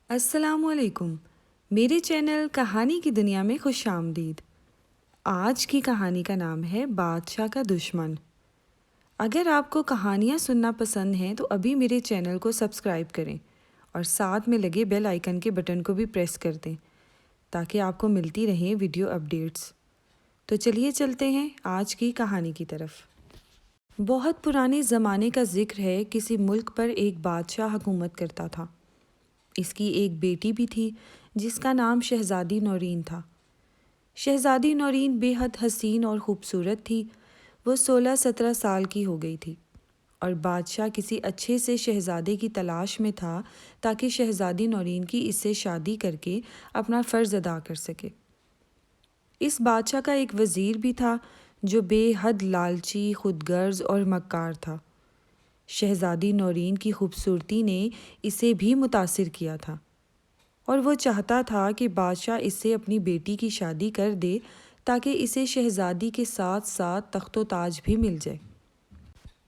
السلام علیکم، میرے چینل کہانی کی دنیا میں خوش آمدید۔ آج کی کہانی کا نام ہے بادشاہ کا دشمن۔ اگر آپ کو کہانیاں سننا پسند ہیں تو ابھی میرے چینل کو سبسکرائب کریں اور ساتھ میں لگے بیل آئیکن کے بٹن کو بھی پریس کر دیں تاکہ آپ کو ملتی رہیں ویڈیو اپڈیٹس۔ تو چلیے چلتے ہیں آج کی کہانی کی طرف۔ بہت پرانے زمانے کا ذکر ہے، کسی ملک پر ایک بادشاہ حکومت کرتا تھا۔ اس کی ایک بیٹی بھی تھی جس کا نام شہزادی نورین تھا۔ شہزادی نورین بے حد حسین اور خوبصورت تھی۔ وہ 16-17 سال کی ہو گئی تھی اور بادشاہ کسی اچھے سے شہزادے کی تلاش میں تھا تاکہ شہزادی نورین کی اس سے شادی کر کے اپنا فرض ادا کر سکے۔ اس بادشاہ کا ایک وزیر بھی تھا جو بے حد لالچی، خود غرض اور مکار تھا۔ شہزادی نورین کی خوبصورتی نے اسے بھی متاثر کیا تھا اور وہ چاہتا تھا کہ بادشاہ اس سے اپنی بیٹی کی شادی کر دے تاکہ اسے شہزادی کے ساتھ ساتھ تخت و تاج بھی مل جائے۔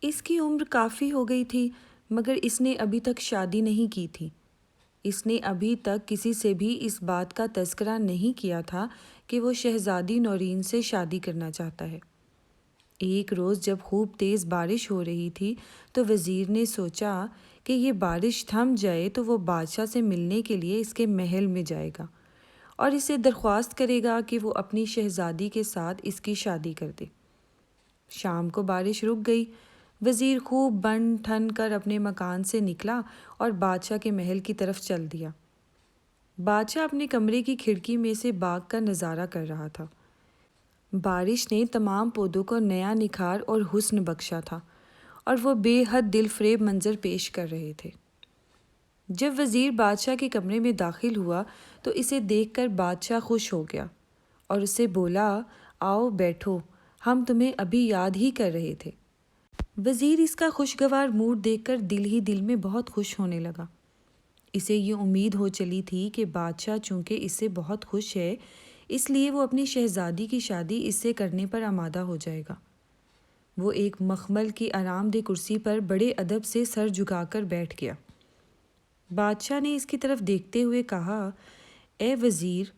اس کی عمر کافی ہو گئی تھی مگر اس نے ابھی تک شادی نہیں کی تھی۔ اس نے ابھی تک کسی سے بھی اس بات کا تذکرہ نہیں کیا تھا کہ وہ شہزادی نورین سے شادی کرنا چاہتا ہے۔ ایک روز جب خوب تیز بارش ہو رہی تھی تو وزیر نے سوچا کہ یہ بارش تھم جائے تو وہ بادشاہ سے ملنے کے لیے اس کے محل میں جائے گا اور اسے درخواست کرے گا کہ وہ اپنی شہزادی کے ساتھ اس کی شادی کر دے۔ شام کو بارش رک گئی۔ وزیر خوب بن ٹھن کر اپنے مکان سے نکلا اور بادشاہ کے محل کی طرف چل دیا۔ بادشاہ اپنے کمرے کی کھڑکی میں سے باغ کا نظارہ کر رہا تھا۔ بارش نے تمام پودوں کو نیا نکھار اور حسن بخشا تھا اور وہ بے حد دل فریب منظر پیش کر رہے تھے۔ جب وزیر بادشاہ کے کمرے میں داخل ہوا تو اسے دیکھ کر بادشاہ خوش ہو گیا اور اسے بولا، آؤ بیٹھو، ہم تمہیں ابھی یاد ہی کر رہے تھے۔ وزیر اس کا خوشگوار موڈ دیکھ کر دل ہی دل میں بہت خوش ہونے لگا۔ اسے یہ امید ہو چلی تھی کہ بادشاہ چونکہ اس سے بہت خوش ہے اس لیے وہ اپنی شہزادی کی شادی اس سے کرنے پر آمادہ ہو جائے گا۔ وہ ایک مخمل کی آرام دہ کرسی پر بڑے ادب سے سر جھکا کر بیٹھ گیا۔ بادشاہ نے اس کی طرف دیکھتے ہوئے کہا، اے وزیر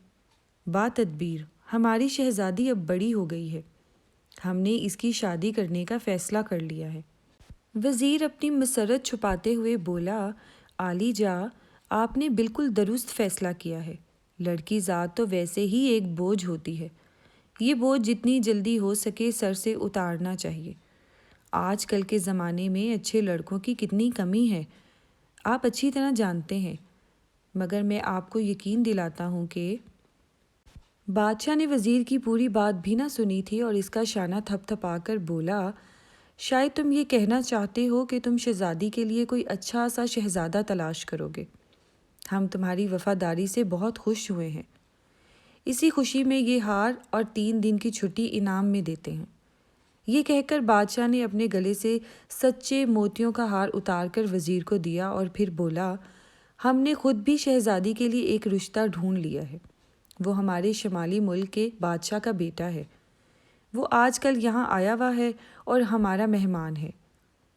با تدبیر، ہماری شہزادی اب بڑی ہو گئی ہے۔ ہم نے اس کی شادی کرنے کا فیصلہ کر لیا ہے۔ وزیر اپنی مسرت چھپاتے ہوئے بولا، عالی جاں، آپ نے بالکل درست فیصلہ کیا ہے۔ لڑکی ذات تو ویسے ہی ایک بوجھ ہوتی ہے۔ یہ بوجھ جتنی جلدی ہو سکے سر سے اتارنا چاہیے۔ آج کل کے زمانے میں اچھے لڑکوں کی کتنی کمی ہے، آپ اچھی طرح جانتے ہیں، مگر میں آپ کو یقین دلاتا ہوں کہ… بادشاہ نے وزیر کی پوری بات بھی نہ سنی تھی اور اس کا شانہ تھپ تھپا کر بولا، شاید تم یہ کہنا چاہتے ہو کہ تم شہزادی کے لیے کوئی اچھا سا شہزادہ تلاش کرو گے۔ ہم تمہاری وفاداری سے بہت خوش ہوئے ہیں۔ اسی خوشی میں یہ ہار اور 3 دن کی چھٹی انعام میں دیتے ہیں۔ یہ کہہ کر بادشاہ نے اپنے گلے سے سچے موتیوں کا ہار اتار کر وزیر کو دیا اور پھر بولا، ہم نے خود بھی شہزادی کے لیے ایک رشتہ ڈھونڈ لیا ہے۔ وہ ہمارے شمالی ملک کے بادشاہ کا بیٹا ہے۔ وہ آج کل یہاں آیا ہوا ہے اور ہمارا مہمان ہے۔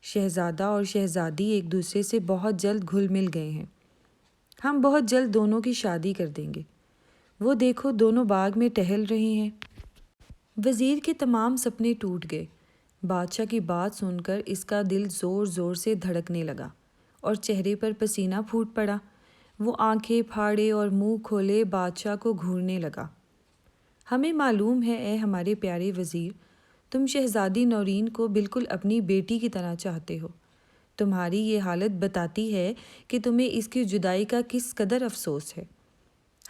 شہزادہ اور شہزادی ایک دوسرے سے بہت جلد گھل مل گئے ہیں۔ ہم بہت جلد دونوں کی شادی کر دیں گے۔ وہ دیکھو دونوں باغ میں ٹہل رہے ہیں۔ وزیر کے تمام سپنے ٹوٹ گئے۔ بادشاہ کی بات سن کر اس کا دل زور زور سے دھڑکنے لگا اور چہرے پر پسینہ پھوٹ پڑا۔ وہ آنکھیں پھاڑے اور منہ کھولے بادشاہ کو گھورنے لگا۔ ہمیں معلوم ہے اے ہمارے پیارے وزیر، تم شہزادی نورین کو بالکل اپنی بیٹی کی طرح چاہتے ہو۔ تمہاری یہ حالت بتاتی ہے کہ تمہیں اس کی جدائی کا کس قدر افسوس ہے۔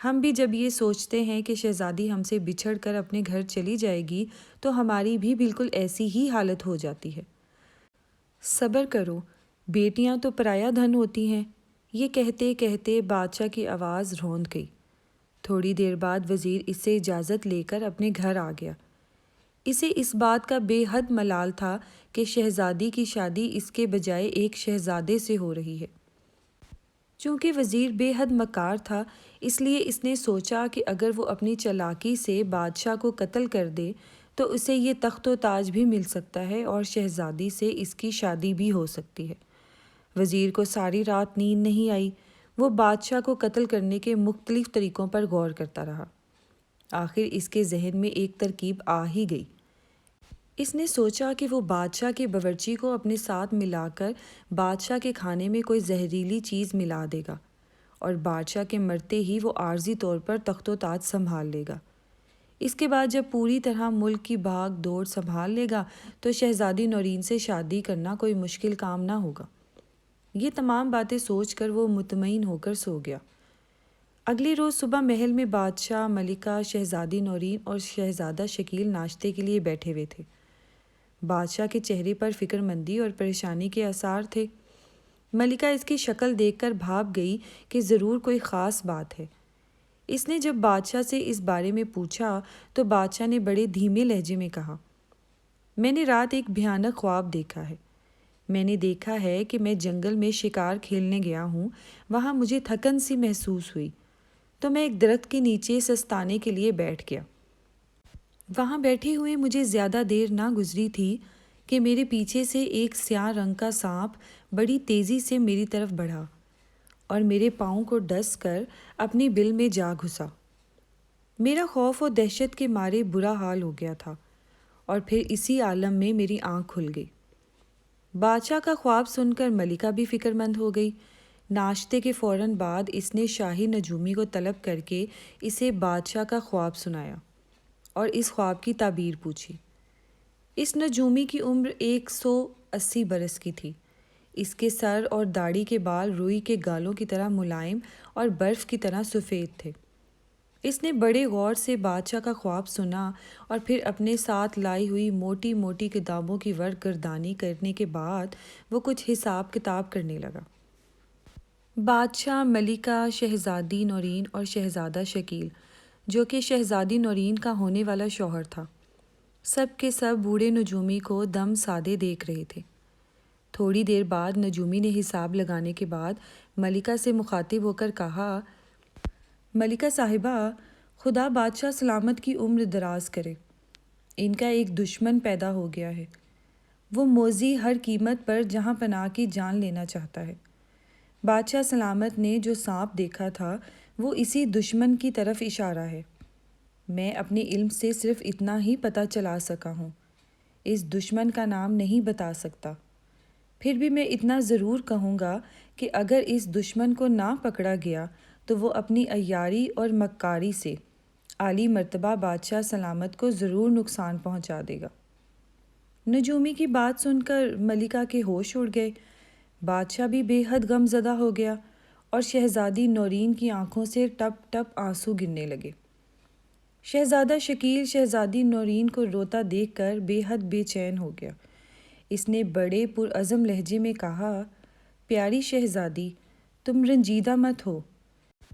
ہم بھی جب یہ سوچتے ہیں کہ شہزادی ہم سے بچھڑ کر اپنے گھر چلی جائے گی تو ہماری بھی بالکل ایسی ہی حالت ہو جاتی ہے۔ صبر کرو، بیٹیاں تو پرایا دھن ہوتی ہیں۔ یہ کہتے کہتے بادشاہ کی آواز روند گئی۔ تھوڑی دیر بعد وزیر اس سے اجازت لے کر اپنے گھر آ گیا۔ اسے اس بات کا بے حد ملال تھا کہ شہزادی کی شادی اس کے بجائے ایک شہزادے سے ہو رہی ہے۔ چونکہ وزیر بے حد مکار تھا اس لیے اس نے سوچا کہ اگر وہ اپنی چالاکی سے بادشاہ کو قتل کر دے تو اسے یہ تخت و تاج بھی مل سکتا ہے اور شہزادی سے اس کی شادی بھی ہو سکتی ہے۔ وزیر کو ساری رات نیند نہیں آئی۔ وہ بادشاہ کو قتل کرنے کے مختلف طریقوں پر غور کرتا رہا۔ آخر اس کے ذہن میں ایک ترکیب آ ہی گئی۔ اس نے سوچا کہ وہ بادشاہ کے باورچی کو اپنے ساتھ ملا کر بادشاہ کے کھانے میں کوئی زہریلی چیز ملا دے گا اور بادشاہ کے مرتے ہی وہ عارضی طور پر تخت و تاج سنبھال لے گا۔ اس کے بعد جب پوری طرح ملک کی بھاگ دوڑ سنبھال لے گا تو شہزادی نورین سے شادی کرنا کوئی مشکل کام نہ ہوگا۔ یہ تمام باتیں سوچ کر وہ مطمئن ہو کر سو گیا۔ اگلی روز صبح محل میں بادشاہ، ملکہ، شہزادی نورین اور شہزادہ شکیل ناشتے کے لیے بیٹھے ہوئے تھے۔ بادشاہ کے چہرے پر فکر مندی اور پریشانی کے آثار تھے۔ ملکہ اس کی شکل دیکھ کر بھاپ گئی کہ ضرور کوئی خاص بات ہے۔ اس نے جب بادشاہ سے اس بارے میں پوچھا تو بادشاہ نے بڑے دھیمے لہجے میں کہا، میں نے رات ایک بھیانک خواب دیکھا ہے۔ میں نے دیکھا ہے کہ میں جنگل میں شکار کھیلنے گیا ہوں، وہاں مجھے تھکن سی محسوس ہوئی تو میں ایک درخت کے نیچے سستانے کے لیے بیٹھ گیا۔ وہاں بیٹھے ہوئے مجھے زیادہ دیر نہ گزری تھی کہ میرے پیچھے سے ایک سیاہ رنگ کا سانپ بڑی تیزی سے میری طرف بڑھا اور میرے پاؤں کو ڈس کر اپنے بل میں جا گھسا۔ میرا خوف و دہشت کے مارے برا حال ہو گیا تھا اور پھر اسی عالم میں میری آنکھ کھل گئی۔ بادشاہ کا خواب سن کر ملکہ بھی فکر مند ہو گئی۔ ناشتے کے فوراً بعد اس نے شاہی نجومی کو طلب کر کے اسے بادشاہ کا خواب سنایا اور اس خواب کی تعبیر پوچھی۔ اس نجومی کی عمر 180 برس کی تھی۔ اس کے سر اور داڑھی کے بال روئی کے گالوں کی طرح ملائم اور برف کی طرح سفید تھے۔ اس نے بڑے غور سے بادشاہ کا خواب سنا اور پھر اپنے ساتھ لائی ہوئی موٹی موٹی کتابوں کی ورق گردانی کرنے کے بعد وہ کچھ حساب کتاب کرنے لگا۔ بادشاہ، ملکہ، شہزادی نورین اور شہزادہ شکیل، جو کہ شہزادی نورین کا ہونے والا شوہر تھا، سب کے سب بوڑھے نجومی کو دم سادے دیکھ رہے تھے۔ تھوڑی دیر بعد نجومی نے حساب لگانے کے بعد ملکہ سے مخاطب ہو کر کہا، ملکہ صاحبہ، خدا بادشاہ سلامت کی عمر دراز کرے۔ ان کا ایک دشمن پیدا ہو گیا ہے۔ وہ موذی ہر قیمت پر جہاں پناہ کی جان لینا چاہتا ہے۔ بادشاہ سلامت نے جو سانپ دیکھا تھا وہ اسی دشمن کی طرف اشارہ ہے۔ میں اپنے علم سے صرف اتنا ہی پتہ چلا سکا ہوں، اس دشمن کا نام نہیں بتا سکتا۔ پھر بھی میں اتنا ضرور کہوں گا کہ اگر اس دشمن کو نہ پکڑا گیا تو وہ اپنی عیاری اور مکاری سے عالی مرتبہ بادشاہ سلامت کو ضرور نقصان پہنچا دے گا۔ نجومی کی بات سن کر ملکہ کے ہوش اڑ گئے۔ بادشاہ بھی بے حد غم زدہ ہو گیا اور شہزادی نورین کی آنکھوں سے ٹپ ٹپ آنسو گرنے لگے۔ شہزادہ شکیل شہزادی نورین کو روتا دیکھ کر بے حد بے چین ہو گیا۔ اس نے بڑے پرعزم لہجے میں کہا، پیاری شہزادی، تم رنجیدہ مت ہو۔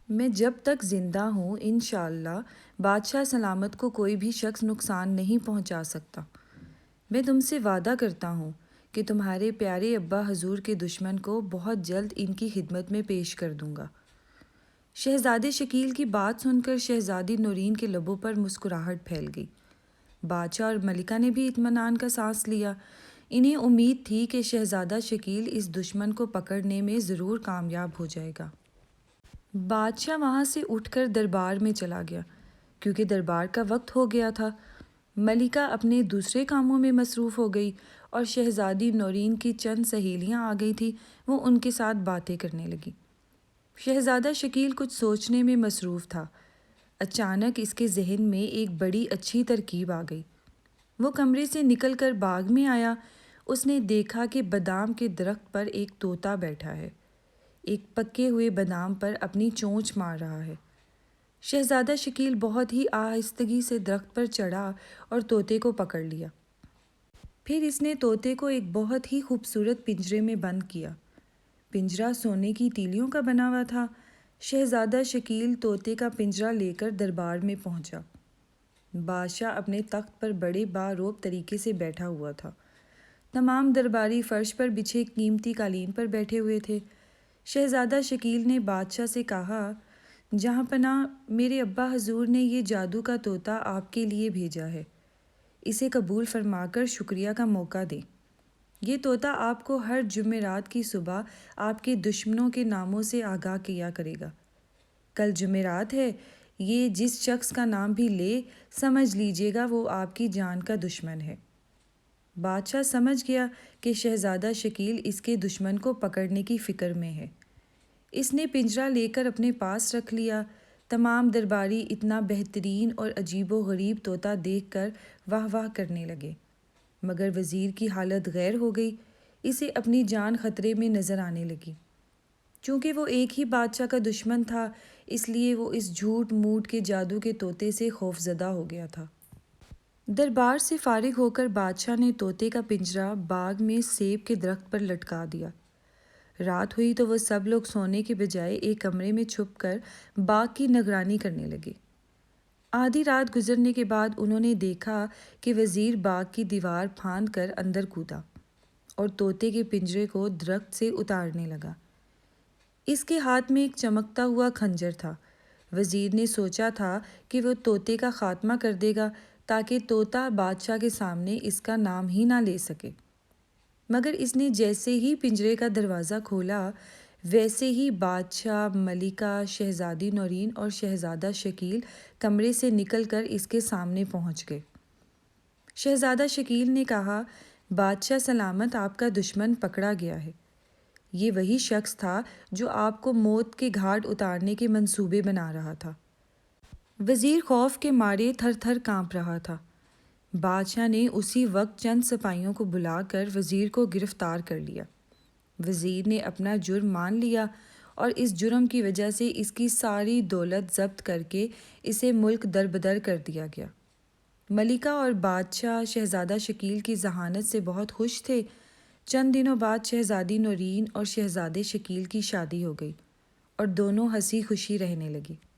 میں جب تک زندہ ہوں انشاءاللہ بادشاہ سلامت کو کوئی بھی شخص نقصان نہیں پہنچا سکتا۔ میں تم سے وعدہ کرتا ہوں کہ تمہارے پیارے ابا حضور کے دشمن کو بہت جلد ان کی خدمت میں پیش کر دوں گا۔ شہزادے شکیل کی بات سن کر شہزادی نورین کے لبوں پر مسکراہٹ پھیل گئی۔ بادشاہ اور ملکہ نے بھی اطمینان کا سانس لیا۔ انہیں امید تھی کہ شہزادہ شکیل اس دشمن کو پکڑنے میں ضرور کامیاب ہو جائے گا۔ بادشاہ وہاں سے اٹھ کر دربار میں چلا گیا کیونکہ دربار کا وقت ہو گیا تھا۔ ملکہ اپنے دوسرے کاموں میں مصروف ہو گئی اور شہزادی نورین کی چند سہیلیاں آ گئی تھیں، وہ ان کے ساتھ باتیں کرنے لگی۔ شہزادہ شکیل کچھ سوچنے میں مصروف تھا۔ اچانک اس کے ذہن میں ایک بڑی اچھی ترکیب آ گئی۔ وہ کمرے سے نکل کر باغ میں آیا۔ اس نے دیکھا کہ بادام کے درخت پر ایک طوطا بیٹھا ہے، ایک پکے ہوئے بادام پر اپنی چونچ مار رہا ہے۔ شہزادہ شکیل بہت ہی آہستگی سے درخت پر چڑھا اور طوطے کو پکڑ لیا۔ پھر اس نے طوطے کو ایک بہت ہی خوبصورت پنجرے میں بند کیا۔ پنجرہ سونے کی تیلیوں کا بنا ہوا تھا۔ شہزادہ شکیل طوطے کا پنجرہ لے کر دربار میں پہنچا۔ بادشاہ اپنے تخت پر بڑے باروب طریقے سے بیٹھا ہوا تھا۔ تمام درباری فرش پر بچھے قیمتی قالین پر بیٹھے ہوئے تھے۔ شہزادہ شکیل نے بادشاہ سے کہا، جہاں پناہ، میرے ابا حضور نے یہ جادو کا طوطا آپ کے لیے بھیجا ہے، اسے قبول فرما کر شکریہ کا موقع دیں۔ یہ طوطا آپ کو ہر جمعرات کی صبح آپ کے دشمنوں کے ناموں سے آگاہ کیا کرے گا۔ کل جمعرات ہے، یہ جس شخص کا نام بھی لے سمجھ لیجیے گا وہ آپ کی جان کا دشمن ہے۔ بادشاہ سمجھ گیا کہ شہزادہ شکیل اس کے دشمن کو پکڑنے کی فکر میں ہے۔ اس نے پنجرہ لے کر اپنے پاس رکھ لیا۔ تمام درباری اتنا بہترین اور عجیب و غریب طوطا دیکھ کر واہ واہ کرنے لگے، مگر وزیر کی حالت غیر ہو گئی۔ اسے اپنی جان خطرے میں نظر آنے لگی۔ چونکہ وہ ایک ہی بادشاہ کا دشمن تھا، اس لیے وہ اس جھوٹ موٹ کے جادو کے طوطے سے خوفزدہ ہو گیا تھا۔ دربار سے فارغ ہو کر بادشاہ نے طوطے کا پنجرہ باغ میں سیب کے درخت پر لٹکا دیا۔ رات ہوئی تو وہ سب لوگ سونے کے بجائے ایک کمرے میں چھپ کر باغ کی نگرانی کرنے لگے۔ آدھی رات گزرنے کے بعد انہوں نے دیکھا کہ وزیر باغ کی دیوار پھاند کر اندر کودا اور طوطے کے پنجرے کو درخت سے اتارنے لگا۔ اس کے ہاتھ میں ایک چمکتا ہوا خنجر تھا۔ وزیر نے سوچا تھا کہ وہ طوطے کا خاتمہ کر دے گا تاکہ طوطا بادشاہ کے سامنے اس کا نام ہی نہ لے سکے، مگر اس نے جیسے ہی پنجرے کا دروازہ کھولا ویسے ہی بادشاہ، ملکہ، شہزادی نورین اور شہزادہ شکیل کمرے سے نکل کر اس کے سامنے پہنچ گئے۔ شہزادہ شکیل نے کہا، بادشاہ سلامت، آپ کا دشمن پکڑا گیا ہے۔ یہ وہی شخص تھا جو آپ کو موت کے گھاٹ اتارنے کے منصوبے بنا رہا تھا۔ وزیر خوف کے مارے تھر تھر کانپ رہا تھا۔ بادشاہ نے اسی وقت چند سپاہیوں کو بلا کر وزیر کو گرفتار کر لیا۔ وزیر نے اپنا جرم مان لیا اور اس جرم کی وجہ سے اس کی ساری دولت ضبط کر کے اسے ملک دربدر کر دیا گیا۔ ملکہ اور بادشاہ شہزادہ شکیل کی ذہانت سے بہت خوش تھے۔ چند دنوں بعد شہزادی نورین اور شہزادے شکیل کی شادی ہو گئی اور دونوں ہنسی خوشی رہنے لگے۔